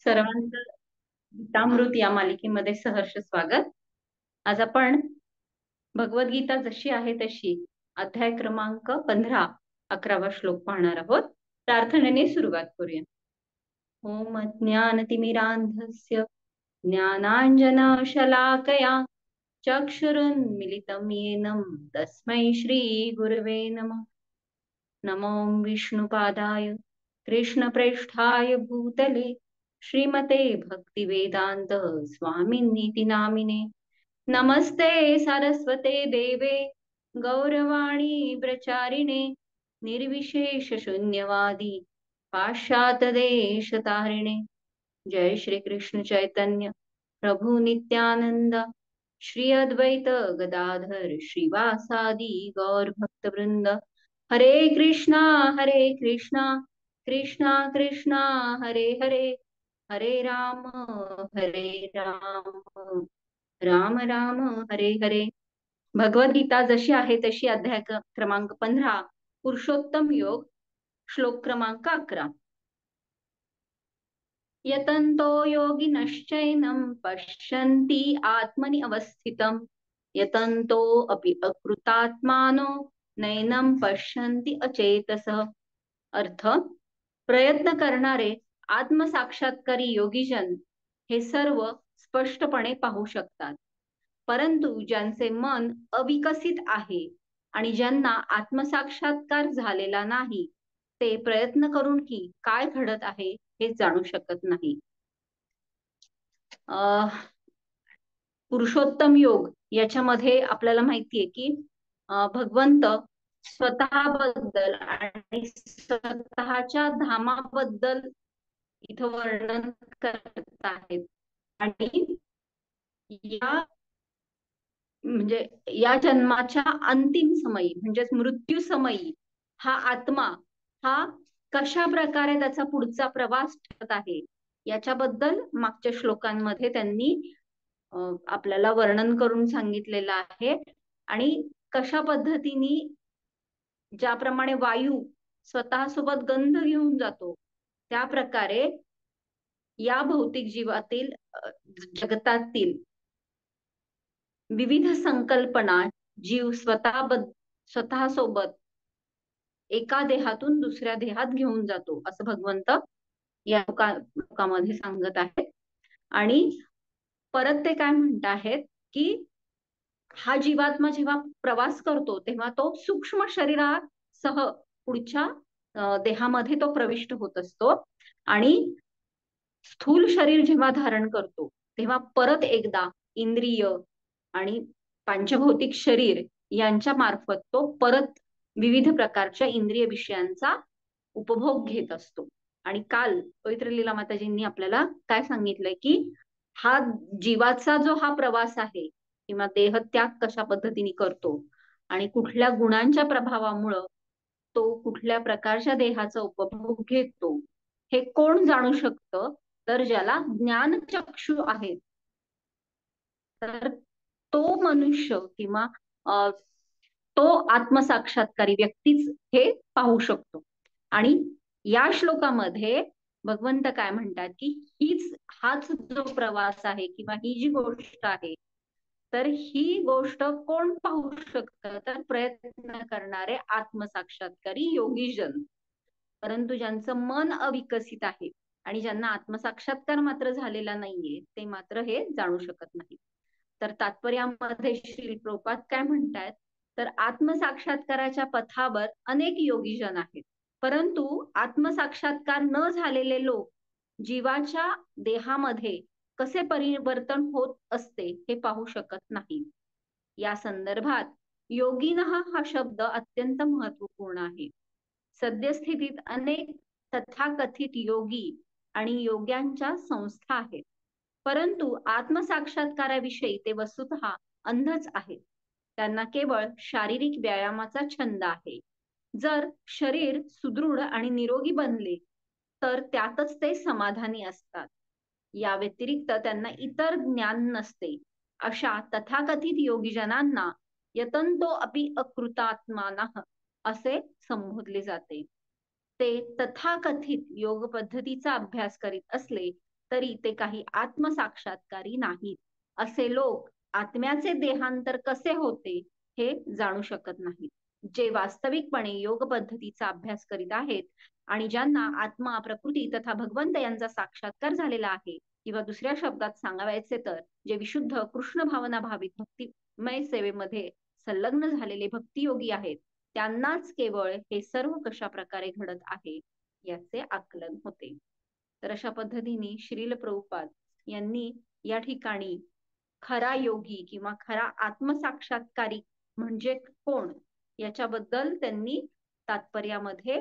सर्वांचं गीतामृत या मालिकेमध्ये सहर्ष स्वागत. आज आपण भगवद्गीता जशी आहे तशी अध्याय क्रमांक 15 11वा श्लोक पाहणार आहोत. प्रार्थनेने सुरुवात करूया. ओम ज्ञानतिमिरान्धस्य ज्ञानाञ्जनशलाकया चक्षुरुन्मिलितं येन तस्मै श्रीगुरवे नमः. नमो विष्णुपादाय कृष्णप्रेष्ठाय भूतले श्रीमते भक्तिवेदांत स्वामिनीति नामिने. नमस्ते सरस्वते देवे गौरवाणी प्रचारिणे निर्विशेष शून्यवादी पाश्चातदेशतारिणे. जय श्री कृष्ण चैतन्य प्रभु नित्यानंद श्री अद्वैत गदाधर श्रीवासादि गौर भक्तवृंद. हरे कृष्णा कृष्णा कृष्णा हरे हरे, हरे राम राम राम हरे हरे. भगवद्गीता जशी आहे तशी अध्याय क्रमांक 15 पुरुषोत्तम योग श्लोक क्रमांक 11. यतन्तो योगिनश्चैनं पश्यन्ति आत्मनि अवस्थितं यतन्तो अपि अकृतात्मानो नैनं पश्यन्ति अचेतसः. अर्थ, प्रयत्न करणारे आत्मसाक्षात्कारी योगीजन हे सर्व स्पष्टपणे पाहू शकतात, परंतु ज्यांचे मन अविकसित आहे आणि ज्यांना आत्मसाक्षात्कार झालेला नाही ते प्रयत्न करून की काय घडत आहे हे जाणू शकत नाही. पुरुषोत्तम योग याच्यामध्ये आपल्याला माहितीये की भगवंत स्वतःबद्दल आणि स्वतःच्या धामाबद्दल इथं वर्णन करत आहेत. आणि म्हणजे या जन्माच्या अंतिम समयी म्हणजेच मृत्यू समयी हा आत्मा हा कशा प्रकारे त्याचा पुढचा प्रवास ठरत आहे याच्याबद्दल मागच्या श्लोकांमध्ये त्यांनी आपल्याला वर्णन करून सांगितलेलं आहे. आणि कशा पद्धतीने ज्याप्रमाणे वायू स्वतःसोबत गंध घेऊन जातो त्या प्रकारे या भौतिक जीवातील जगतातील विविध संकल्पना जीव स्वतःसोबत एका देहातून दुसऱ्या देहात घेऊन जातो असं भगवंत या लोकांमध्ये सांगत आहेत. आणि परत ते काय म्हणत आहेत की हा जीवात्मा जेव्हा प्रवास करतो तेव्हा तो सूक्ष्म शरीरासह पुढच्या देहामध्ये तो प्रविष्ट होत असतो आणि स्थूल शरीर जेव्हा धारण करतो तेव्हा परत एकदा इंद्रिय आणि पंचभौतिक शरीर यांच्या मार्फत तो परत विविध प्रकारच्या इंद्रिय विषयांचा उपभोग घेत असतो. आणि काल पवित्र लीला माताजींनी आपल्याला काय सांगितलंय की हा जीवाचा जो हा प्रवास आहे किंवा देहत्याग कशा पद्धतीने करतो आणि कुठल्या गुणांच्या प्रभावामुळं तो कुठल्या प्रकारच्या देहाचा उपभोग घेतो हे कोण जाणू शकतं, तर ज्याला ज्ञानचक्षु आहेत. तर तो मनुष्य किंवा तो आत्मसाक्षात्कारी व्यक्तीच हे पाहू शकतो. आणि या श्लोकामध्ये भगवंत काय म्हणतात की हाच जो प्रवास आहे किंवा ही जी गोष्ट आहे तर ही गोष्ट कोण पाहू शकतं, तर प्रयत्न करणारे आत्मसाक्षात्कारी योगीजन. परंतु ज्यांचं मन अविकसित आहे आणि ज्यांना आत्मसाक्षात्कार मात्र झालेला नाहीये ते मात्र हे जाणू शकत नाही. तर तात्पर्यामध्ये श्री प्रभुपाद काय म्हणतात, तर आत्मसाक्षात्काराच्या पथावर अनेक योगीजन आहेत, परंतु आत्मसाक्षात्कार न झालेले लोक जीवाच्या देहामध्ये कसे परिवर्तन होत असते हे पाहू शकत नाही. या संदर्भात योगिनः हा शब्द अत्यंत महत्वपूर्ण आहे. सद्यस्थितीत अनेक तथाकथित योगी आणि योग्यांच्या संस्था आहेत, परंतु आत्मसाक्षात्काराविषयी ते वस्तुतः अंधच आहेत. त्यांना केवळ शारीरिक व्यायामाचा छंद आहे. जर शरीर सुदृढ आणि निरोगी बनले तर त्यातच ते समाधानी असतात. या व्यतिरिक्त त्यांना इतर ज्ञान नसते. अशा तथाकथित योगीजनांना यतन्तो अपि अकृतात्मानः असे संबोधले जाते. ते तथाकथित योग पद्धतीचा अभ्यास करीत असले तरी ते काही आत्मसाक्षात्कारी नाहीत. असे लोक आत्म्याचे देहांतर कसे होते हे जाणू शकत नाहीत. जे वास्तविकपणे योग पद्धतीचा अभ्यास करीत आहेत आणि ज्यांना आत्मा, प्रकृती तथा भगवंत यांचा साक्षात्कार झालेला आहे, किंवा दुसऱ्या शब्दात सांगायचे तर जे विशुद्ध कृष्ण भावना भावित भक्तिमय सेवेमध्ये संलग्न झालेले भक्तियोगी आहेत, त्यांनाच केवळ हे सर्व कशा प्रकारे घडत आहे याचे आकलन होते. तर अशा पद्धतीने श्रील प्रभुपाद यांनी या ठिकाणी खरा योगी किंवा खरा आत्मसाक्षात्कारी म्हणजे कोण याच्याबद्दल त्यांनी तात्पर्यामध्ये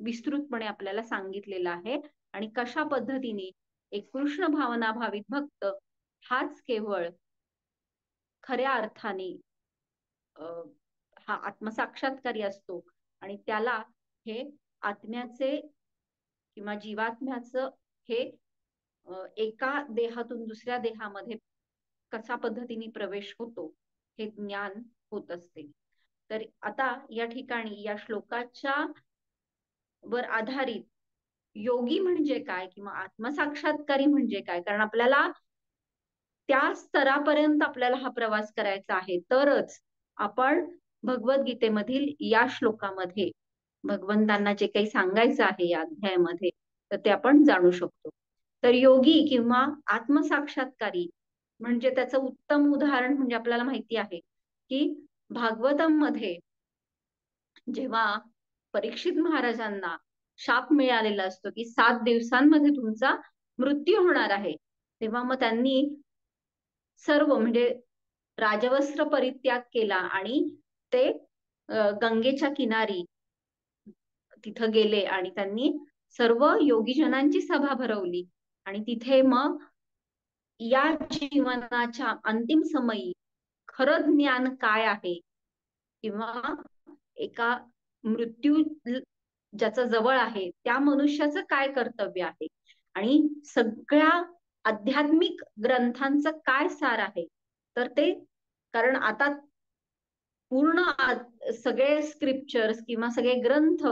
विस्तृतपणे आपल्याला सांगितलेलं आहे. आणि कशा पद्धतीने एक कृष्ण भावना भावित भक्त हाच केवळ खऱ्या अर्थाने हा आत्मसाक्षात्कारी असतो आणि त्याला हे आत्म्याचे किंवा जीवात्म्याचं हे एका देहातून दुसऱ्या देहामध्ये कशा पद्धतीने प्रवेश होतो हे ज्ञान होत असते. तर आता या ठिकाणी या श्लोकाच्या वर आधारित योगी म्हणजे काय किंवा आत्मसाक्षात्कारी म्हणजे काय, कारण आपल्याला त्या स्तरापर्यंत आपल्याला हा प्रवास करायचा आहे, तरच आपण भगवद्गीतेमधील या श्लोकामध्ये भगवंतांना जे काही सांगायचं आहे या अध्यायामध्ये तर ते आपण जाणू शकतो. तर योगी किंवा आत्मसाक्षात्कारी म्हणजे त्याचं उत्तम उदाहरण म्हणजे आपल्याला माहिती आहे की भागवतम मध्ये जेव्हा परीक्षित महाराजांना शाप मिळालेला असतो की 7 दिवसांमध्ये तुमचा मृत्यू होणार आहे, तेव्हा मग त्यांनी सर्व म्हणजे राजवस्त्र परित्याग केला आणि ते गंगेच्या किनारी तिथं गेले आणि त्यांनी सर्व योगीजनांची सभा भरवली आणि तिथे मग या जीवनाच्या अंतिम समयी खरं ज्ञान काय आहे किंवा एका मृत्यू ज्याचा जवळ आहे त्या मनुष्याचं काय कर्तव्य आहे आणि सगळ्या आध्यात्मिक ग्रंथांचं काय सार आहे, तर ते कारण आता पूर्ण सगळे स्क्रिप्चर्स किंवा सगळे ग्रंथ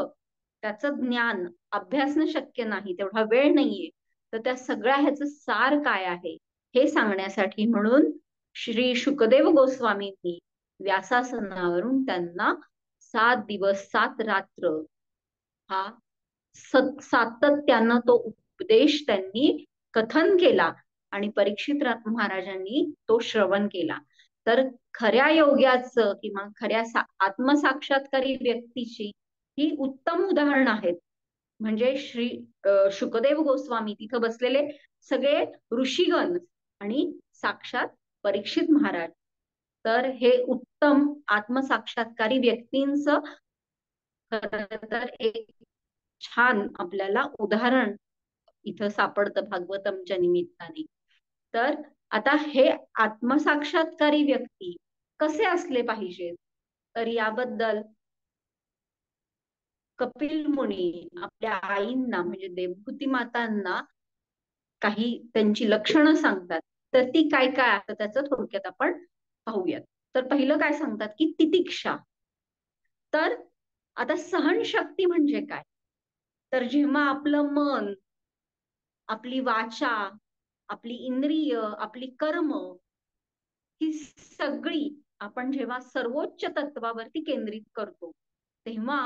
त्याचं ज्ञान अभ्यासणं शक्य नाही, तेवढा वेळ नाहीये, तर त्या सगळ्या ह्याचं सार काय आहे हे सांगण्यासाठी म्हणून श्री शुकदेव गोस्वामींनी व्यासासनावरून त्यांना 7 दिवस 7 रात्र हा सातत्यानं तो उपदेश त्यांनी कथन केला आणि परीक्षित महाराजांनी तो श्रवण केला. तर खऱ्या योग्याचं किंवा खऱ्या आत्मसाक्षात्कारी व्यक्तीची ही उत्तम उदाहरण आहेत. म्हणजे श्री शुकदेव गोस्वामी, तिथं बसलेले सगळे ऋषीगण आणि साक्षात परीक्षित महाराज, तर हे उत्तम आत्मसाक्षात्कारी व्यक्तींचं तर एक छान आपल्याला उदाहरण इथं सापडतं भागवतमच्या निमित्ताने. तर आता हे आत्मसाक्षात्कारी व्यक्ती कसे असले पाहिजेत, तर याबद्दल कपिल मुनी आपल्या आईंना म्हणजे देवहूती मातांना काही त्यांची लक्षणं सांगतात. तर ती काय काय असतं त्याचं थोडक्यात आपण पाहूयात. तर पहिलं काय सांगतात की तितिक्षा. तर आता सहनशक्ती म्हणजे काय, तर जेव्हा आपलं मन, आपली वाचा, आपली इंद्रिय, आपली कर्म ही सगळी आपण जेव्हा सर्वोच्च तत्वावरती केंद्रित करतो तेव्हा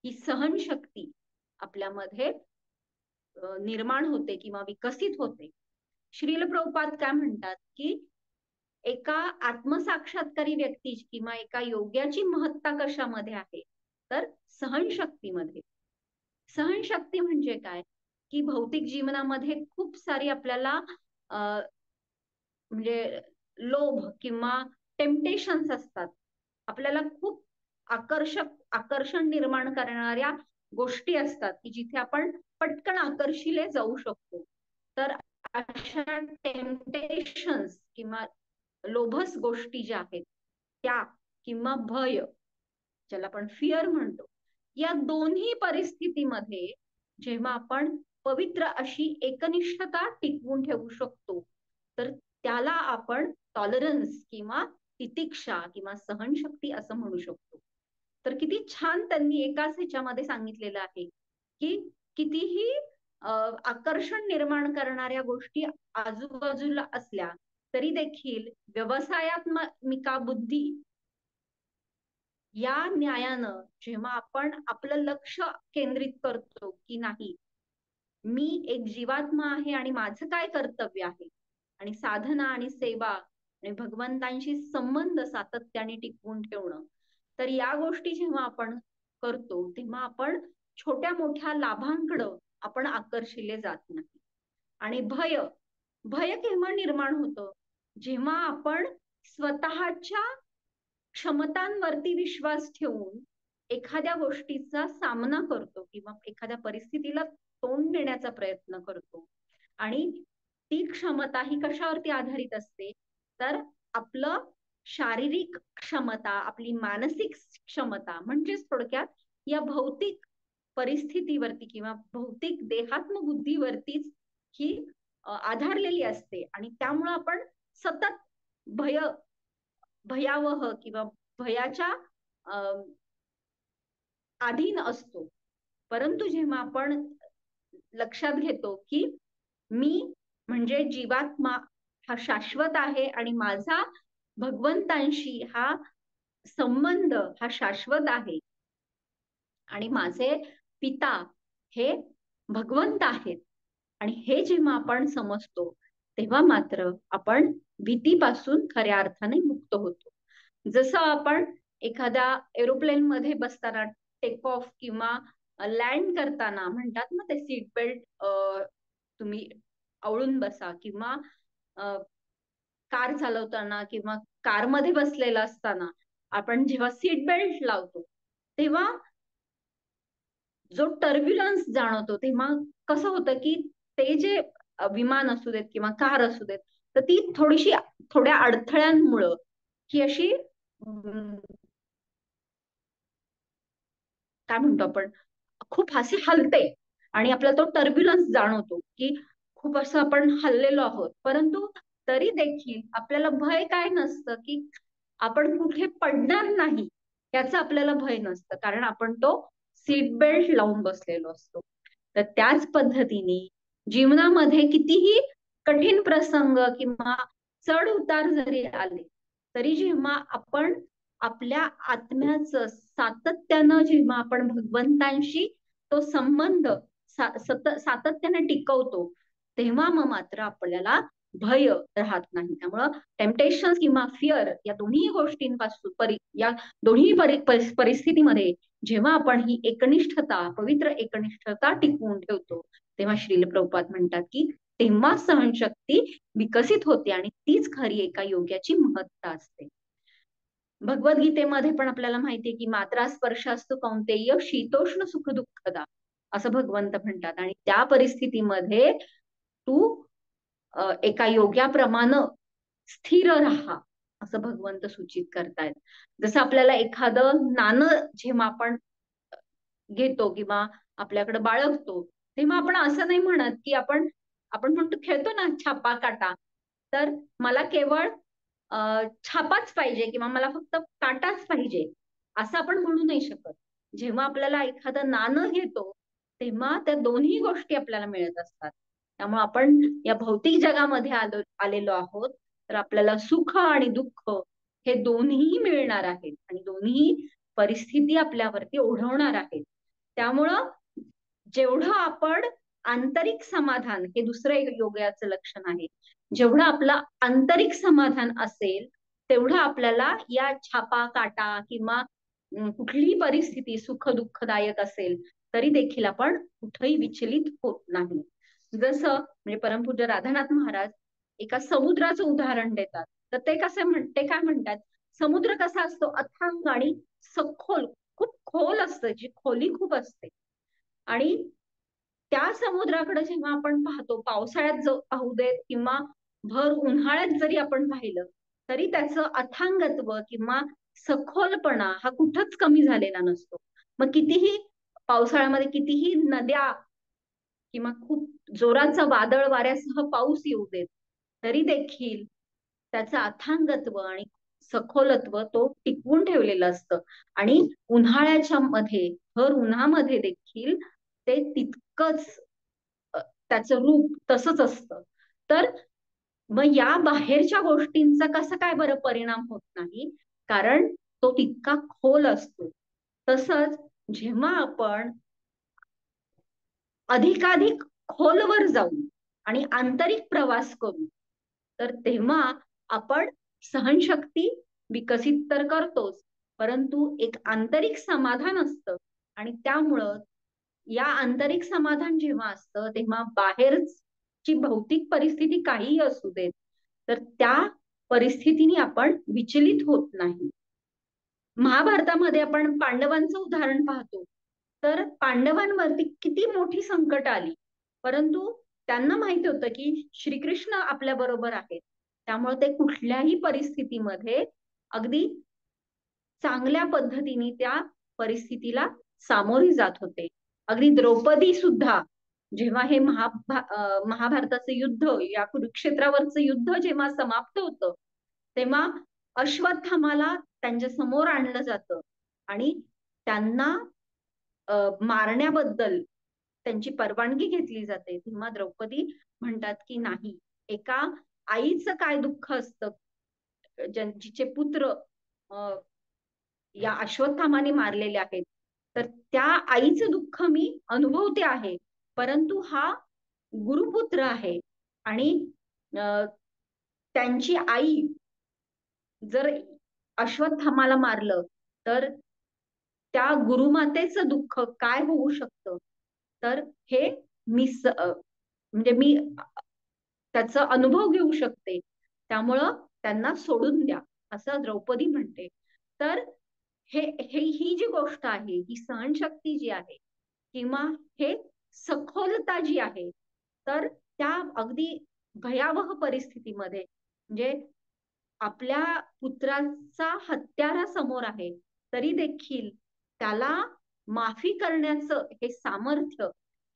ही सहनशक्ती आपल्यामध्ये निर्माण होते किंवा विकसित होते. श्रील प्रभुपाद काय म्हणतात की एका आत्मसाक्षात्कारी व्यक्तीची किंवा एका योग्याची महत्ता कशामध्ये आहे, तर सहनशक्तीमध्ये. सहनशक्ती म्हणजे काय की भौतिक जीवनामध्ये खूप सारी आपल्याला म्हणजे लोभ किंवा टेम्पटेशन्स असतात, आपल्याला खूप आकर्षण निर्माण करणाऱ्या गोष्टी असतात की जिथे आपण पटकन आकर्षिले जाऊ शकतो. तर अशा टेम्पटेशन्स किंवा लोभस गोष्टी ज्या आहेत त्या किंवा भय ज्याला आपण फिअर म्हणतो, या दोन्ही परिस्थितीमध्ये जेव्हा आपण पवित्र अशी एकनिष्ठता टिकवून ठेवू शकतो तर त्याला आपण टॉलरन्स किंवा तितिक्षा किंवा सहनशक्ती असं म्हणू शकतो. तर किती छान त्यांनी एकाच ह्याच्यामध्ये सांगितलेलं आहे की कितीही आकर्षण निर्माण करणाऱ्या गोष्टी आजूबाजूला असल्या तरी देखील व्यवसायात्मिका बुद्धी या न्यायानं जेव्हा आपण आपलं लक्ष केंद्रित करतो की नाही, मी एक जीवात्मा आहे आणि माझं काय कर्तव्य आहे, आणि साधना आणि सेवा आणि भगवंतांशी संबंध सातत्याने टिकवून ठेवणं, तर या गोष्टी जेव्हा आपण करतो तेव्हा आपण छोट्या मोठ्या लाभांकडं आपण आकर्षिले जात नाही. आणि भय भय केव्हा निर्माण होतं, जेव्हा आपण स्वतःच्या क्षमतांवरती विश्वास ठेवून एखाद्या गोष्टीचा सामना करतो किंवा एखाद्या परिस्थितीला तोंड देण्याचा प्रयत्न करतो. आणि ती क्षमता ही कशावरती आधारित असते, तर आपलं शारीरिक क्षमता, आपली मानसिक क्षमता, म्हणजेच थोडक्यात या भौतिक परिस्थितीवरती किंवा भौतिक देहात्म बुद्धीवरतीच ही आधारलेली असते. आणि त्यामुळं आपण सतत भय भयावह किंवा भयाच्या अधीन असतो. परंतु जेव्हा आपण लक्षात घेतो की मी म्हणजे जीवात्मा हा शाश्वत आहे आणि माझा भगवंतांशी हा संबंध हा शाश्वत आहे आणि माझे पिता हे भगवंत आहेत, आणि हे जेव्हा आपण समजतो तेव्हा मात्र आपण भीतीपासून खऱ्या अर्थाने मुक्त होतो. जसं आपण एखाद्या एरोप्लेन मध्ये बसताना टेक ऑफ किंवा लँड करताना म्हणतात ना, ते सीट बेल्ट तुम्ही आवळून बसा, किंवा कार चालवताना किंवा कारमध्ये बसलेला असताना आपण जेव्हा सीट बेल्ट लावतो तेव्हा जो टर्ब्युलन्स जाणवतो, तेव्हा कसं होतं की ते जे विमान असू देत किंवा कार असू देत, तर ती थोड्या अडथळ्यांमुळं ही अशी काय म्हणतो आपण, खूप असे हलते आणि आपल्याला तो टर्ब्युलन्स जाणवतो की खूप असं आपण हललेलो आहोत. परंतु तरी देखील आपल्याला भय काय नसतं की आपण कुठे पडणार नाही याचं आपल्याला भय नसतं, कारण आपण तो सीट बेल्ट लावून बसलेलो असतो. तर त्याच पद्धतीने जीवनामध्ये कितीही कठीण प्रसंग किंवा चढ उतार जरी आले तरी जेव्हा आपण आपल्या आत्म्याचं सातत्यानं जेव्हा आपण भगवंतांशी तो संबंध सातत्याने टिकवतो तेव्हा मग मात्र आपल्याला भय राहत नाही. त्यामुळं टेम्पटेशन किंवा फिअर या दोन्ही गोष्टींपासून या दोन्ही परिस्थितीमध्ये जेव्हा आपण ही एकनिष्ठता, पवित्र एकनिष्ठता टिकवून ठेवतो तेव्हा श्रील प्रभुपाद म्हणतात की तेव्हा सहनशक्ती विकसित होते आणि तीच खरी एका योग्याची महत्ता असते. भगवद्गीतेमध्ये पण आपल्याला माहितीये की मात्रा स्पर्श असतो कौंतेय शीतोष्ण सुख दुःखदा, असं भगवंत म्हणतात. आणि त्या परिस्थितीमध्ये तू एका योग्याप्रमाणे स्थिर राहा असं भगवंत सूचित करतायत. जसं आपल्याला एखादं नाणं जेव्हा आपण घेतो किंवा आपल्याकडे बाळगतो तेव्हा आपण असं नाही म्हणत की आपण आपण म्हणतो, खेळतो ना छापा काटा, तर मला केवळ छापाच पाहिजे किंवा मला फक्त काटाच पाहिजे असं आपण म्हणू नाही शकत. जेव्हा आपल्याला एखादं नाणं घेतो तेव्हा त्या दोन्ही गोष्टी आपल्याला मिळत असतात. त्यामुळे आपण या भौतिक जगामध्ये आलेलो आहोत, तर आपल्याला सुख आणि दुःख हे दोन्ही मिळणार आहेत आणि दोन्ही परिस्थिती आपल्यावरती ओढवणार आहेत. त्यामुळं जेवढं आपण आंतरिक समाधान, हे दुसरं एक योगाचं लक्षण आहे, जेवढं आपलं आंतरिक समाधान असेल तेवढं आपल्याला या छापा काटा किंवा कुठलीही परिस्थिती सुख दुःखदायक असेल तरी देखील आपण कुठेही विचलित होत नाही. जसं म्हणजे परमपूज्य राधानाथ महाराज एका समुद्राचं उदाहरण देतात, तर ते ते काय म्हणतात, समुद्र कसा असतो, अथांग आणि सखोल, खूप खोल असतं, जी खोली खूप असते. आणि त्या समुद्राकडे जेव्हा आपण पाहतो, पावसाळ्यात जो पाहू देत किंवा भर उन्हाळ्यात जरी आपण पाहिलं तरी त्याचं अथांगत्व किंवा सखोलपणा हा कुठंच कमी झालेला नसतो. मग कितीही पावसाळ्यामध्ये कितीही नद्या किंवा खूप जोराचा वादळ वाऱ्यासह पाऊस येऊ देत तरी देखील त्याचं अथांगत्व आणि सखोलत्व तो टिकवून ठेवलेलं असतं. आणि उन्हाळ्याच्या मध्ये, भर उन्हामध्ये देखील ते तितकंच त्याचं रूप तसंच असतं. तर मग या बाहेरच्या गोष्टींचा कसा काय बरं परिणाम होत नाही, कारण तो तितका खोल असतो. तसंच जेव्हा आपण अधिकाधिक खोलवर जाऊ आणि आंतरिक प्रवास करू, तर तेव्हा आपण सहनशक्ती विकसित तर करतोच, परंतु एक आंतरिक समाधान असतं. आणि त्यामुळं या आंतरिक समाधान जेव्हा असतं, तेव्हा बाहेरची भौतिक परिस्थिती काहीही असू देत, तर त्या परिस्थितीने आपण विचलित होत नाही. महाभारतामध्ये आपण पांडवांचं उदाहरण पाहतो, तर पांडवांवरती किती मोठी संकट आली, परंतु त्यांना माहिती होतं की श्रीकृष्ण आपल्या बरोबर आहेत. त्यामुळे ते कुठल्याही परिस्थितीमध्ये अगदी चांगल्या पद्धतीने त्या परिस्थितीला सामोरी जात होते. अगदी द्रौपदी सुद्धा जेव्हा हे महाभारताचं युद्ध, या कुरुक्षेत्रावरचं युद्ध जेव्हा समाप्त होतं, तेव्हा अश्वत्थामाला त्यांच्या समोर आणलं जातं आणि त्यांना मारण्याबद्दल त्यांची परवानगी घेतली जाते. तेव्हा द्रौपदी म्हणतात की नाही, एका आईचं काय दुःख असतं, जिचे पुत्र या अश्वत्थामाने मारलेले आहेत, तर त्या आईचं दुःख मी अनुभवते आहे. परंतु हा गुरुपुत्र आहे आणि त्यांची आई जर अश्वत्थामाला मारलं, तर त्या गुरुमातेचं दुःख काय होऊ शकतं, तर हे मी म्हणजे मी त्याचा अनुभव घेऊ शकते. त्यामुळं त्यांना सोडून द्या, असं द्रौपदी म्हणते. तर हे ही जी गोष्ट आहे, ही सहनशक्ती जी आहे, किंवा हे सखोलता जी आहे, तर त्या अगदी भयावह परिस्थितीमध्ये, म्हणजे आपल्या पुत्राचा हत्यारा समोर आहे, तरी देखील त्याला माफी करण्याचं हे सामर्थ्य,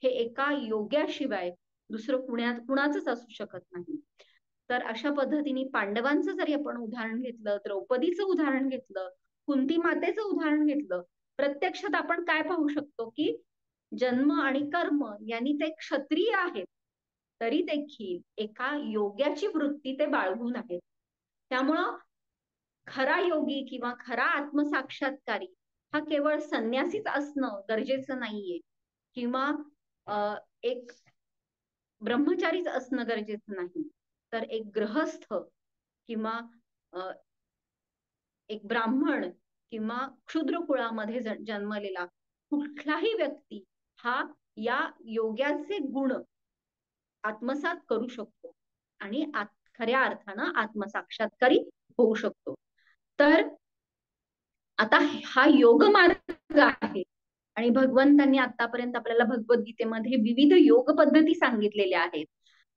हे एका योग्याशिवाय दुसरं कुणाचंच असू शकत नाही. तर अशा पद्धतीने पांडवांचं जरी आपण उदाहरण घेतलं, द्रौपदीचं उदाहरण घेतलं, कुंती मातेचं उदाहरण घेतलं, प्रत्यक्षात आपण काय पाहू शकतो की जन्म आणि कर्म यांनी ते क्षत्रिय आहेत, तरी देखील एका योग्याची वृत्ती ते बाळगून आहेत. त्यामुळं खरा योगी किंवा खरा आत्मसाक्षात्कारी हा केवळ संन्यासीच असणं गरजेचं नाहीये, किंवा एक ब्रह्मचारीच असणं गरजेचं नाही, तर एक गृहस्थ किंवा एक ब्राह्मण किंवा क्षुद्र कुळामध्ये जन्मलेला कुठलाही व्यक्ती हा या योग्याचे गुण आत्मसात करू शकतो आणि खऱ्या अर्थानं आत्मसाक्षात्कारी होऊ शकतो. तर आता हा योग मार्ग आहे आणि भगवंतांनी आतापर्यंत आपल्याला भगवद्गीतेमध्ये विविध योग पद्धती सांगितलेल्या आहेत.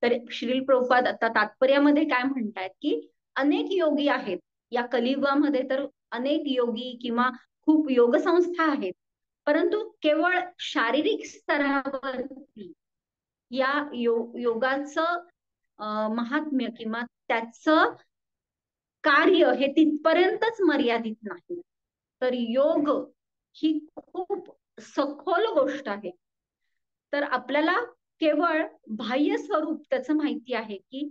तर श्रील प्रभुपाद आता तात्पर्यामध्ये काय म्हणतायत की अनेक योगी आहेत या कलियुगामध्ये, तर अनेक योगी किंवा खूप योग संस्था आहेत, परंतु केवळ शारीरिक स्तरावरती या योगाचं महात्म्य किंवा त्याचं कार्य हे तिथपर्यंतच मर्यादित नाही, तर योग ही खूप सखोल गोष्ट आहे. तर आपल्याला केवळ बाह्य स्वरूप त्याचं माहिती आहे की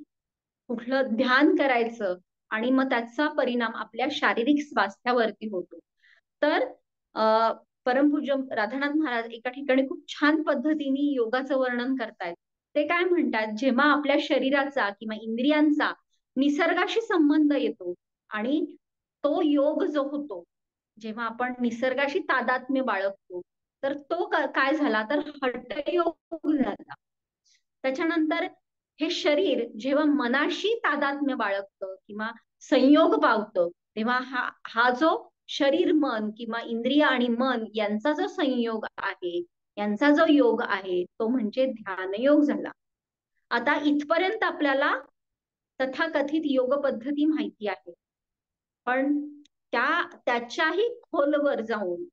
कुठलं ध्यान करायचं आणि मग त्याचा परिणाम आपल्या शारीरिक स्वास्थ्यावरती होतो. तर परमपूज्य राधानाथ महाराज एका ठिकाणी खूप छान पद्धतीने योगाचं वर्णन करतायत. ते काय म्हणतात, जेव्हा आपल्या शरीराचा किंवा इंद्रियांचा निसर्गाशी संबंध येतो आणि तो योग जो होतो, जेव्हा आपण निसर्गाशी तादात्म्य बाळगतो, तर तो काय झाला, तर हठयोग झाला. त्याच्यानंतर हे शरीर जेव्हा मनाशी तादात्म्य बाळगतं किंवा संयोग पावतं, तेव्हा हा जो शरीर मन किंवा इंद्रिय आणि मन यांचा जो संयोग आहे, यांचा जो योग आहे, तो म्हणजे ध्यानयोग झाला. आता इथपर्यंत आपल्याला तथाकथित योग पद्धती माहिती आहे, पण त्याच्याही खोलवर जाऊन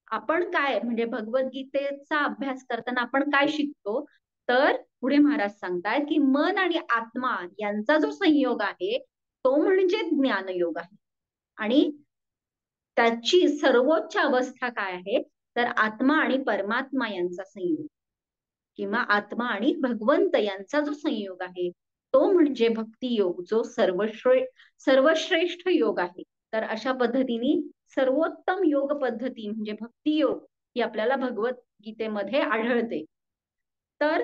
आपण काय, म्हणजे भगवद्गीतेचा अभ्यास करताना आपण काय शिकतो, तर पुढे महाराज सांगतायत की मन आणि आत्मा यांचा जो संयोग आहे, तो म्हणजे ज्ञानयोग आहे. आणि त्याची सर्वोच्च अवस्था काय आहे, तर आत्मा आणि परमात्मा यांचा संयोग. किंवा आत्मा आणि भगवंत यांचा जो संयोग आहे तो म्हणजे भक्ती योग, जो सर्वश्रेष्ठ योग आहे. तर अशा पद्धतीने सर्वोत्तम योग पद्धती म्हणजे भक्ती योग ही आपल्याला भगवद्गीतेमध्ये आढळते. तर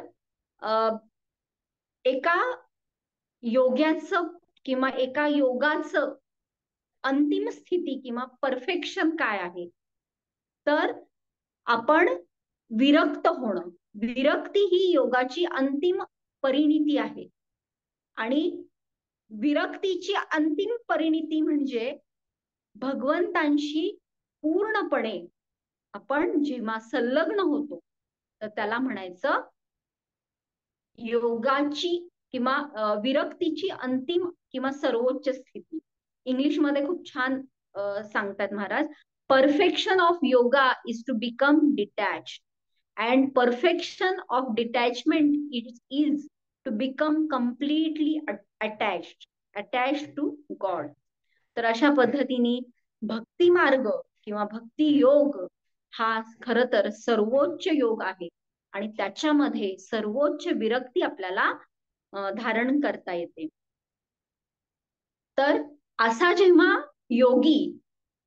एका योग्याचं किंवा एका योगाचं अंतिम स्थिती किंवा परफेक्शन काय आहे, तर आपण विरक्त होणं. विरक्ती ही योगाची अंतिम परिणिती आहे. आणि विरक्तीची अंतिम परिणिती म्हणजे भगवंतांशी पूर्णपणे आपण जेव्हा संलग्न होतो, तर त्याला म्हणायचं योगाची किंवा विरक्तीची अंतिम किंवा सर्वोच्च स्थिती. इंग्लिशमध्ये खूप छान सांगतात महाराज, perfection of yoga is to become detached and perfection of detachment is to become completely attached to God. तर अशा पद्धतीने भक्ती मार्ग किंवा भक्ती योग हा खर तर सर्वोच्च योग आहे आणि त्याच्यामध्ये सर्वोच्च विरक्ती आपल्याला धारण करता येते. तर असा जेव्हा योगी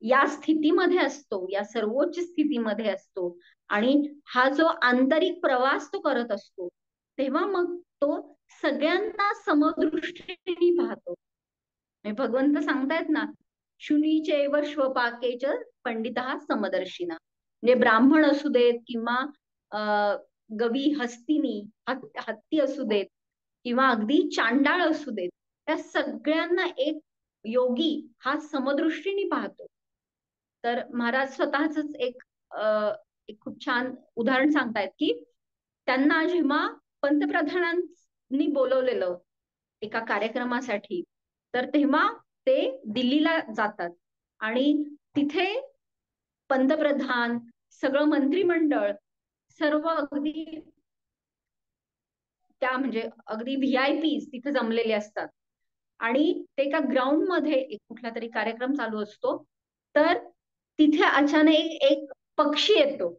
या स्थितीमध्ये असतो, या सर्वोच्च स्थितीमध्ये असतो आणि हा जो आंतरिक प्रवास तो करत असतो, तेव्हा मग तो सगळ्यांना समदृष्टीने पाहतो. भगवंत सांगतायत ना, शुनीचैव श्वपाकेच पंडितः समदर्शिना. म्हणजे ब्राह्मण असू देत किंवा गवी हस्तिनी हत्ती असू देत किंवा अगदी चांडाळ असू देत, त्या सगळ्यांना एक योगी हा समदृष्टीने पाहतो. तर महाराज स्वतःच एक खूप छान उदाहरण सांगतायत की त्यांना जेव्हा पंतप्रधानांनी बोलवलेलं एका कार्यक्रमासाठी, तर तेव्हा ते दिल्लीला जातात आणि तिथे पंतप्रधान, सगळं मंत्रिमंडळ, सर्व अगदी त्या म्हणजे अगदी VIP तिथे जमलेले असतात आणि ते एका ग्राउंड मध्ये एक कुठला तरी कार्यक्रम चालू असतो. तर तिथे अचानक एक पक्षी येतो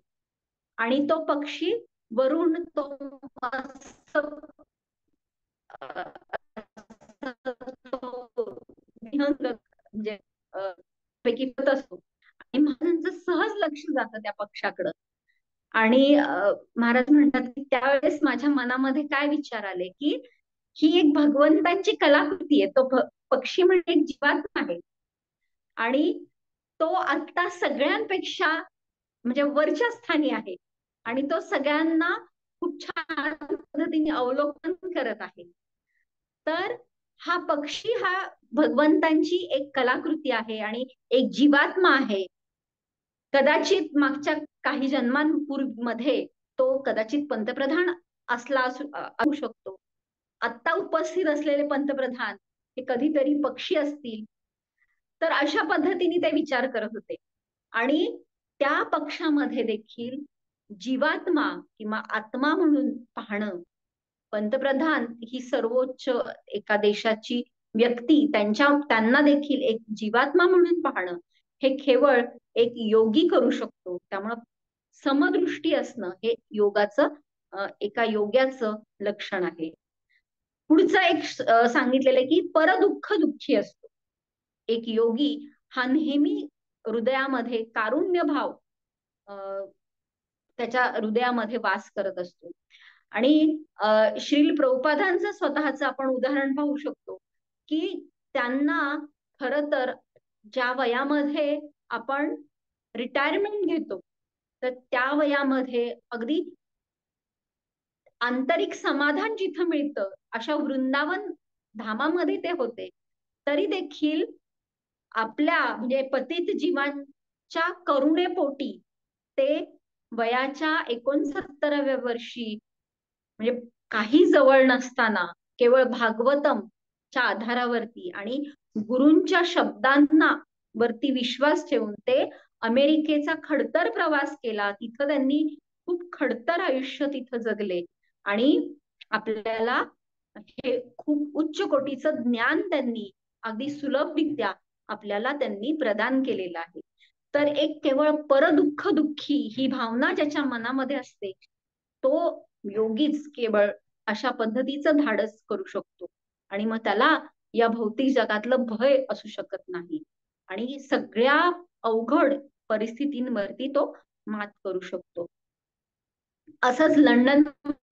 आणि तो पक्षी वरून तो म्हणजे पैकी असतो आणि महाराजांचं सहज लक्ष जातं त्या पक्षाकडं. आणि महाराज म्हणतात की त्यावेळेस माझ्या मनामध्ये काय विचार आले की ही एक भगवंतांची कलाकृती आहे. तो पक्षी म्हणजे एक जीवात्मा आहे आणि तो आता सगळ्यांपेक्षा म्हणजे वरच्या स्थानी आहे आणि तो सगळ्यांना खूप छान पद्धतीने अवलोकन करत आहे. तर हा पक्षी हा भगवंतांची एक कलाकृती आहे आणि एक जीवात्मा आहे. कदाचित मागच्या काही जन्मांपूर्वीमध्ये तो कदाचित पंतप्रधान असू शकतो. आता उपस्थित असलेले पंतप्रधान हे कधीतरी पक्षी असतील. तर अशा पद्धतीने ते विचार करत होते आणि त्या पक्षामध्ये देखील जीवात्मा किंवा आत्मा म्हणून पाहणं, पंतप्रधान ही सर्वोच्च एका देशाची व्यक्ती, त्यांना देखील एक जीवात्मा म्हणून पाहणं हे केवळ एक योगी करू शकतो. त्यामुळं समदृष्टी असणं हे योगाचं एका योग्याचं लक्षण आहे. पुढचं एक सांगितलेलं आहे की परदुःख दुःखी असतो. एक योगी हा नेहमी हृदयामध्ये कारुण्य भाव त्याच्या हृदयामध्ये वास करत असतो. आणि श्रील प्रभुपादांचं स्वतःचं आपण उदाहरण पाहू शकतो की त्यांना खर तर ज्या वयामध्ये आपण रिटायरमेंट घेतो, तर त्या वयामध्ये अगदी आंतरिक समाधान जिथं मिळतं अशा वृंदावन धामामध्ये ते होते. तरी देखील आपल्या म्हणजे पतित जीवांच्या करुणेपोटी ते वयाच्या 69व्या वर्षी म्हणजे काही जवळ नसताना केवळ भागवतमच्या आधारावरती आणि गुरूंच्या शब्दांना वरती विश्वास ठेवून ते अमेरिकेचा खडतर प्रवास केला. तिथं त्यांनी खूप खडतर आयुष्य तिथं जगले आणि आपल्याला हे खूप उच्च कोटीचं ज्ञान त्यांनी अगदी सुलभरित्या आपल्याला त्यांनी प्रदान केलेलं आहे. तर एक केवळ परदुःख दुःखी ही भावना ज्याच्या मनामध्ये असते, तो योगीच केवळ अशा पद्धतीचं धाडस करू शकतो. आणि मग त्याला या भौतिक जगातलं भय असू शकत नाही आणि सगळ्या अवघड परिस्थितींवरती तो मात करू शकतो. असंच लंडन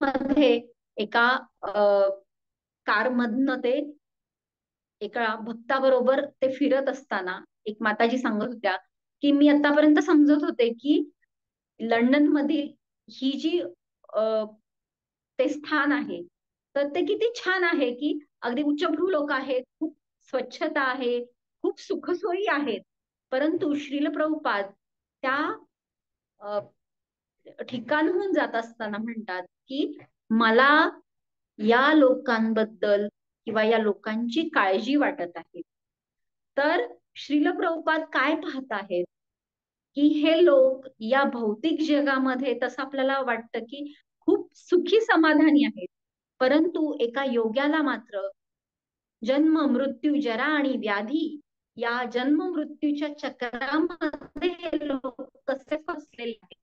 मध्ये एका कारमधनं ते एका भक्ताबरोबर ते फिरत असताना एक माताजी सांगत होत्या की मी आतापर्यंत समजत होते की लंडन मधील ही जी ते स्थान आहे तर ते किती छान आहे की अगदी उच्चभ्रू लोक आहेत, खूप स्वच्छता आहे, खूप सुखसोयी आहेत. परंतु श्रील प्रभुपाद त्या ठिकाणहून जात असताना म्हणतात की मला या लोकांबद्दल किंवा या लोकांची काळजी वाटत आहे. तर श्रील प्रभुपाद काय पाहत आहेत की हे लोक या भौतिक जगामध्ये तसं आपल्याला वाटतं की खूप सुखी समाधानी आहेत, परंतु एका योग्याला मात्र जन्म मृत्यू जरा आणि व्याधी या जन्म मृत्यूच्या चक्रामध्ये हे लोक कसे फसलेले आहेत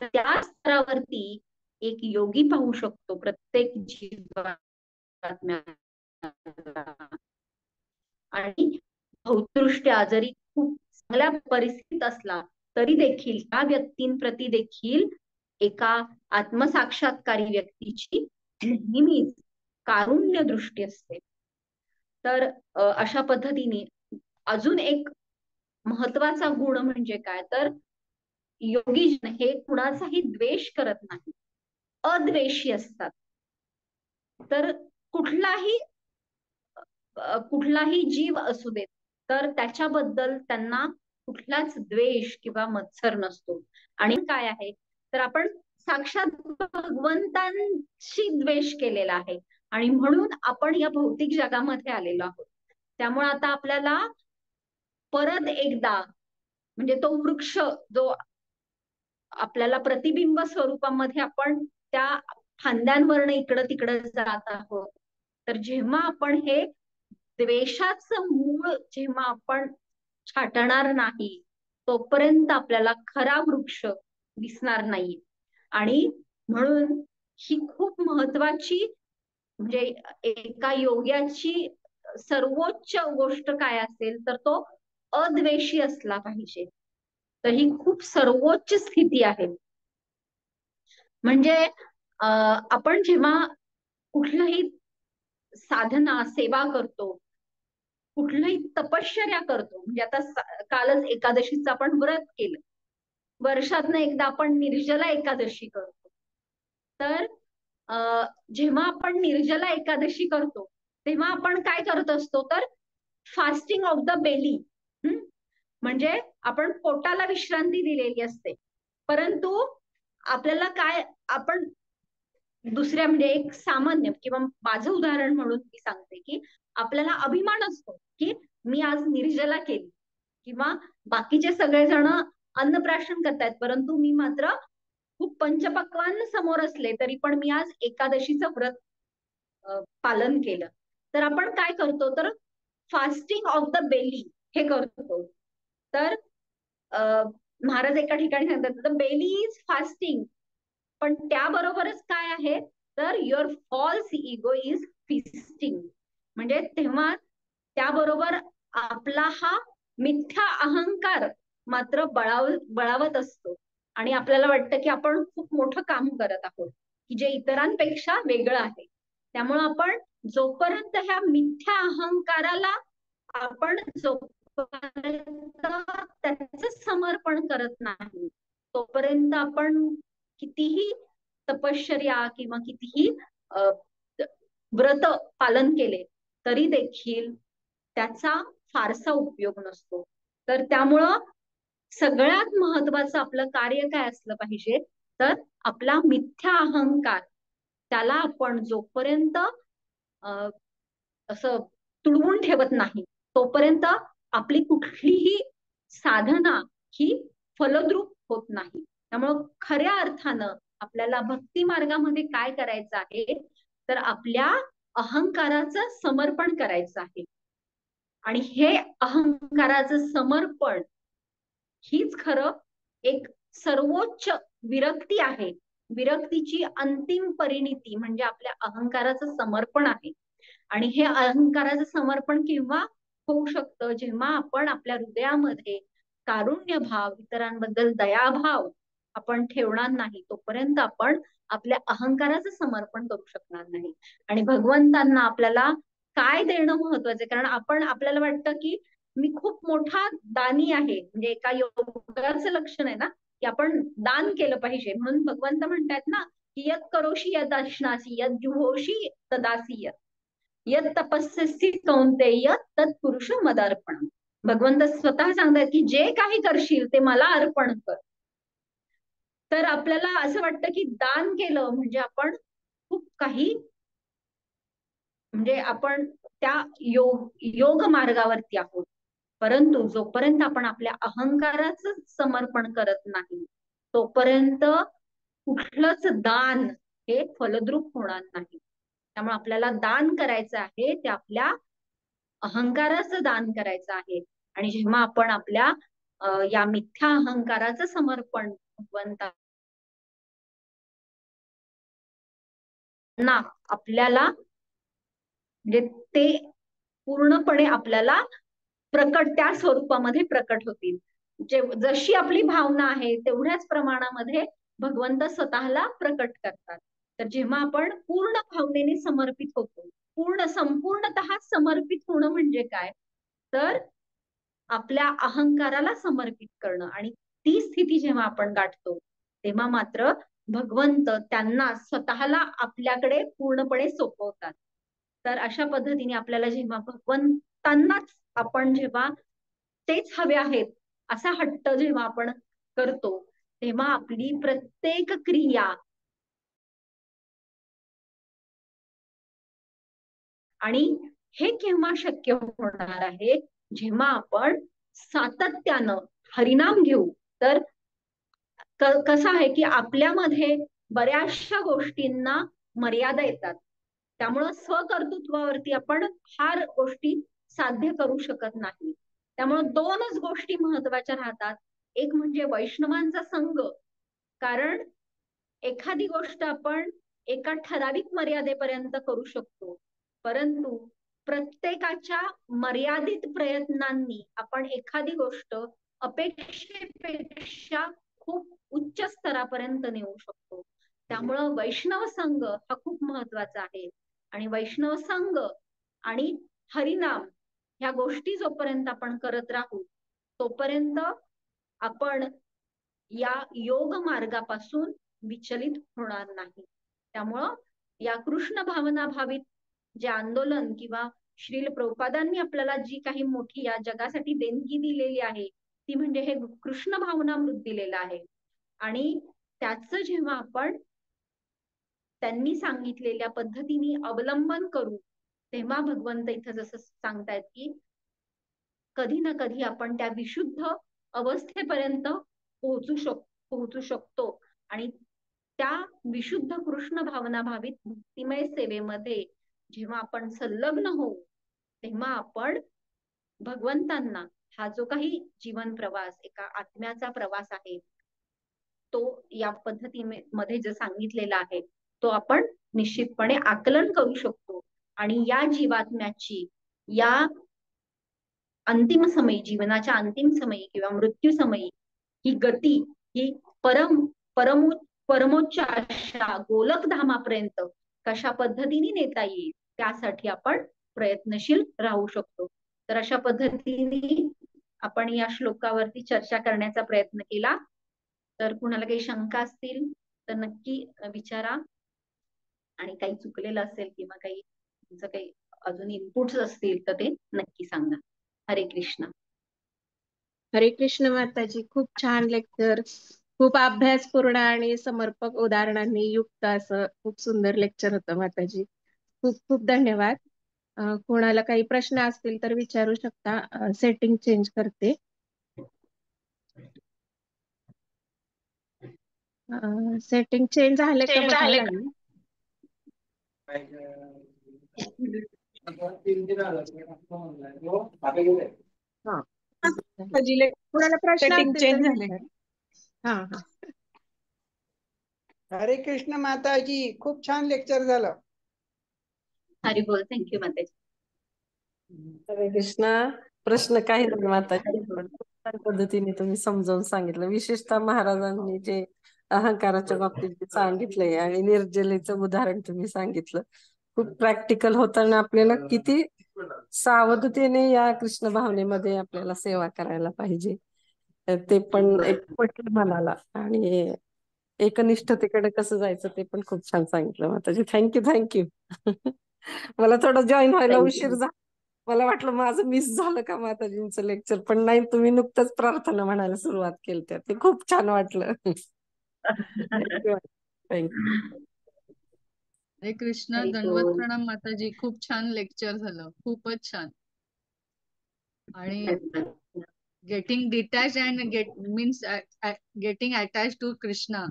त्या स्तरावरती एक योगी पाहू शकतो प्रत्येक जीवात्म्याला. आणि भौतदृष्ट्या जरी खूप चांगल्या परिस्थितीत असला तरी देखील त्या व्यक्तींप्रती देखील एका आत्मसाक्षात्कारी व्यक्तीची नेहमीच कारुण्य दृष्टी असते. तर अशा पद्धतीने अजून एक महत्वाचा गुण म्हणजे काय तर योगी हे कुणाचाही द्वेष करत नाही, अद्वेषी असतात. तर कुठलाही कुठलाही जीव असू देत तर त्याच्याबद्दल त्यांना कुठलाच द्वेष किंवा मत्सर नसतो. आणि काय आहे तर आपण साक्षात भगवंतांशी द्वेष केलेला आहे आणि म्हणून आपण या भौतिक जगामध्ये आलेलो आहोत. त्यामुळे आता आपल्याला परत एकदा म्हणजे तो वृक्ष जो आपल्याला प्रतिबिंब स्वरूपामध्ये आपण त्या फांद्यांवरनं इकडं तिकडं जात आहोत, तर जेव्हा आपण हे द्वेषाचं मूळ जेव्हा आपण छाटणार नाही तोपर्यंत आपल्याला खरा वृक्ष दिसणार नाही. आणि म्हणून ही खूप महत्वाची म्हणजे एका योग्याची सर्वोच्च गोष्ट काय असेल तर तो अद्वेषी असला पाहिजे. तर ही खूप सर्वोच्च स्थिती आहे. म्हणजे आपण जेव्हा कुठलंही साधना सेवा करतो, कुठलंही तपश्चर्या करतो, म्हणजे आता कालच एकादशीचं आपण व्रत केलं, वर्षातनं एकदा आपण निर्जला एकादशी करतो. तर जेव्हा आपण निर्जला एकादशी करतो तेव्हा आपण काय करत असतो तर फास्टिंग ऑफ द बेली, म्हणजे आपण पोटाला विश्रांती दिलेली असते. परंतु आपल्याला काय आपण दुसऱ्या म्हणजे एक सामान्य किंवा माझं उदाहरण म्हणून मी सांगते की आपल्याला अभिमान असतो की मी आज निर्जला केली किंवा बाकीचे सगळेजण अन्नप्राशन करतायत परंतु मी मात्र खूप पंचपक्वान्न समोर असले तरी पण मी आज एकादशीचं व्रत पालन केलं. तर आपण काय करतो तर फास्टिंग ऑफ द बेली हे करतो. तर महाराज एका ठिकाणी सांगतात द बेली इज फास्टिंग, पण त्याबरोबरच काय आहे तर your false ego is feasting, म्हणजे तेव्हा त्याबरोबर आपला हा मिथ्या अहंकार मात्र बळावत असतो आणि आपल्याला वाटतं की आपण खूप मोठं काम करत आहोत की जे इतरांपेक्षा वेगळं आहे. त्यामुळं आपण जोपर्यंत ह्या मिथ्या अहंकाराला आपण जोपर्यंत त्याचं समर्पण करत नाही तोपर्यंत आपण कितीही तपश्चर्या किंवा कितीही व्रत पालन केले तरी देखील त्याचा फारसा उपयोग नसतो. तर त्यामुळं सगळ्यात महत्वाचं आपलं कार्य काय असलं पाहिजे तर आपला मिथ्या अहंकार त्याला आपण जोपर्यंत असं तुडवून ठेवत नाही तोपर्यंत आपली कुठलीही साधना ही फलद्रूप होत नाही. त्यामुळं खऱ्या अर्थानं आपल्याला भक्ती मार्गामध्ये काय करायचं आहे तर आपल्या अहंकाराचं समर्पण करायचं आहे आणि हे अहंकाराचं समर्पण हीच खरं एक सर्वोच्च विरक्ती आहे विरक्तीची अंतिम परिणिती म्हणजे आपल्या अहंकाराचं समर्पण आहे. आणि हे अहंकाराचं समर्पण केव्हा होऊ शकतं, जेव्हा आपण आपल्या हृदयामध्ये कारुण्य भाव, इतरांबद्दल दयाभाव आपण ठेवणार नाही, तोपर्यंत आपण आपल्या अहंकाराचं समर्पण करू शकणार नाही. आणि भगवंतांना आपल्याला काय देणं महत्वाचं आहे, कारण आपल्याला वाटतं की मी खूप मोठा दानी आहे, म्हणजे एका योगाचं लक्षण आहे ना की आपण दान केलं पाहिजे. म्हणून भगवंत म्हणतात ना की यत करोशी यद अश्नासी यद जुहोशी तदासी यत तपस्यसी कौंतेय तत्पुरुष मदार्पण. भगवंत स्वतः सांगतात की जे काही करशील ते मला अर्पण कर. तर आपल्याला असं वाटतं की दान केलं म्हणजे आपण खूप काही, म्हणजे आपण त्या योग मार्गावरती आहोत. परंतु जोपर्यंत आपण आपल्या अहंकाराचं समर्पण करत नाही, तोपर्यंत कुठलंच दान हे फलद्रूप होणार नाही. त्यामुळे आपल्याला दान करायचं आहे ते आपल्या अहंकाराचं दान करायचं आहे. आणि जेव्हा आपण आपल्या या मिथ्या अहंकाराचं समर्पण भगवंतांना आपल्याला, म्हणजे ते पूर्णपणे आपल्याला प्रकट त्या स्वरूपामध्ये प्रकट होतील. जशी आपली भावना आहे तेवढ्याच प्रमाणामध्ये भगवंत स्वतःला प्रकट करतात. तर जेव्हा आपण पूर्ण भावनेने समर्पित होतो, संपूर्णतः समर्पित होणं म्हणजे काय, तर आपल्या अहंकाराला समर्पित करणं. आणि ती स्थिती जेव्हा आपण गाठतो तेव्हा मात्र भगवंत त्यांना स्वतःला आपल्याकडे पूर्णपणे सोपवतात. तर अशा पद्धतीने आपल्याला जेव्हा भगवंतांनाच आपण जेव्हा तेच हवे आहेत असा हट्ट जेव्हा आपण करतो, तेव्हा आपली प्रत्येक क्रिया आणि हे केव्हा शक्य होणार आहे, जेव्हा आपण सातत्यानं हरिनाम घेऊ. तर कसं आहे की आपल्यामध्ये बऱ्याचशा गोष्टींना मर्यादा येतात. त्यामुळं स्वकर्तृत्वावरती आपण फार गोष्टी साध्य करू शकत नाही. त्यामुळं दोनच गोष्टी महत्वाच्या राहतात. एक म्हणजे वैष्णवांचा संग, कारण एखादी गोष्ट आपण एका ठराविक मर्यादेपर्यंत करू शकतो, परंतु प्रत्येकाच्या मर्यादित प्रयत्नांनी आपण एखादी गोष्ट अपेक्षेपेक्षा खूप उच्च स्तरापर्यंत नेऊ शकतो. त्यामुळं वैष्णव संघ हा खूप महत्वाचा आहे. आणि वैष्णव संघ आणि हरिनाम ह्या गोष्टी जोपर्यंत आपण करत राहू, तोपर्यंत आपण या योग मार्गापासून विचलित होणार नाही. त्यामुळं या कृष्ण भावना भावित जे आंदोलन किंवा श्रील प्रभुपादांनी आपल्याला जी काही मोठी या जगासाठी देणगी दिलेली आहे, ती म्हणजे हे कृष्ण भावनामृत दिलेलं आहे. आणि त्याचं जेव्हा आपण त्यांनी सांगितलेल्या पद्धतीने अवलंबन करू, तेव्हा भगवंत इथं जसं सांगतायत की कधी ना कधी आपण त्या विशुद्ध अवस्थेपर्यंत पोहोचू शकतो. आणि त्या विशुद्ध कृष्ण भावना भावित भक्तिमय सेवेमध्ये जेव्हा आपण संलग्न होऊ, तेव्हा आपण भगवंतांना हा जो काही जीवन प्रवास, एका आत्म्याचा प्रवास आहे, तो या पद्धतीमध्ये जे सांगितलेला आहे तो आपण निश्चितपणे आकलन करू शकतो. आणि या जीवात्म्याची या अंतिम समयी, जीवनाच्या अंतिम समयी किंवा मृत्यू समयी ही गती, ही परमोच्च अशा गोलक धामापर्यंत कशा पद्धतीने नेता येईल, त्यासाठी आपण प्रयत्नशील राहू शकतो. तर अशा पद्धतीने आपण या श्लोकावरती चर्चा करण्याचा प्रयत्न केला. तर कुणाला काही शंका असतील तर नक्की विचारा. आणि काही चुकलेलं असेल किंवा काही तुमचं काही अजून इनपुट्स असतील तर ते नक्की सांगा. हरे कृष्ण. हरे कृष्ण माताजी, खूप छान लेक्चर, खूप अभ्यासपूर्ण आणि समर्पक उदाहरणांनी युक्त असं खूप सुंदर लेक्चर होतं माताजी. खूप खूप धन्यवाद. कोणाला काही प्रश्न असतील तर विचारू शकता. सेटिंग चेंज करते. सेटिंग चेंज झाले का बघायला लागले. कोणाला प्रश्न असतील तर विचारा. हा हा हरे कृष्ण माताजी, खूप छान लेक्चर झालं. हरी बोल. थँक्यू माताजी. हरे कृष्णा. प्रश्न काही नाही हरी माताजी, बोल. पण खूप छान पद्धतीने तुम्ही समजावून सांगितलं. विशेषतः महाराजांनी जे अहंकाराच्या बाबतीत जे सांगितलंय आणि निर्जलेचं उदाहरण तुम्ही सांगितलं, खूप प्रॅक्टिकल होताना आपल्याला किती सावधतेने या कृष्ण भावनेमध्ये आपल्याला सेवा करायला पाहिजे, ते पण एक पटलं मनाला. आणि एकनिष्ठतेकडे कसं जायचं ते पण खूप छान सांगितलं माताजी. Thank you thank you. मला थोडं जॉईन व्हायला उशीर थँक्यू. झाला. मला वाटलं माझं मिस झालं का माताजींचं लेक्चर, पण नाही, तुम्ही नुकतंच प्रार्थना म्हणायला सुरुवात केली, ते खूप छान वाटलं. Thank you thank you. हरे कृष्ण. हरी दंडवत बोल. प्रणाम माताजी. खूप छान लेक्चर झालं, खूपच छान. आणि getting detach and means getting attach to Krishna,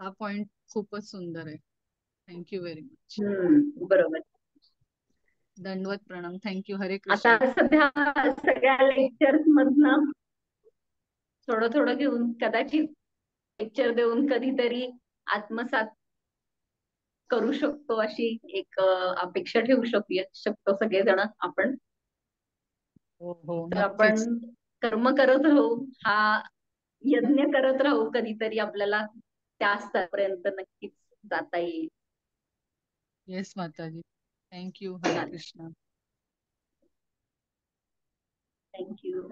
हा पॉइंट खूपच सुंदर आहे. Thank you very much. बरोबर. दंडवत प्रणाम. थँक्यू. हरे आता कृष्ण. सध्या सगळ्या लेक्चर्स मधनं थोडं थोडं घेऊन कदाचित लेक्चर देऊन कधीतरी आत्मसात करू शकतो, अशी एक अपेक्षा ठेवू शकतो सगळेजण आपण. हो हो, तर आपण नक्कीच. कर्म करत राहू, हा यज्ञ करत राहू, कधीतरी आपल्याला त्या स्तरापर्यंत नक्कीच जाता येईल. येस माताजी. थँक्यू. हरे कृष्ण. थँक्यू.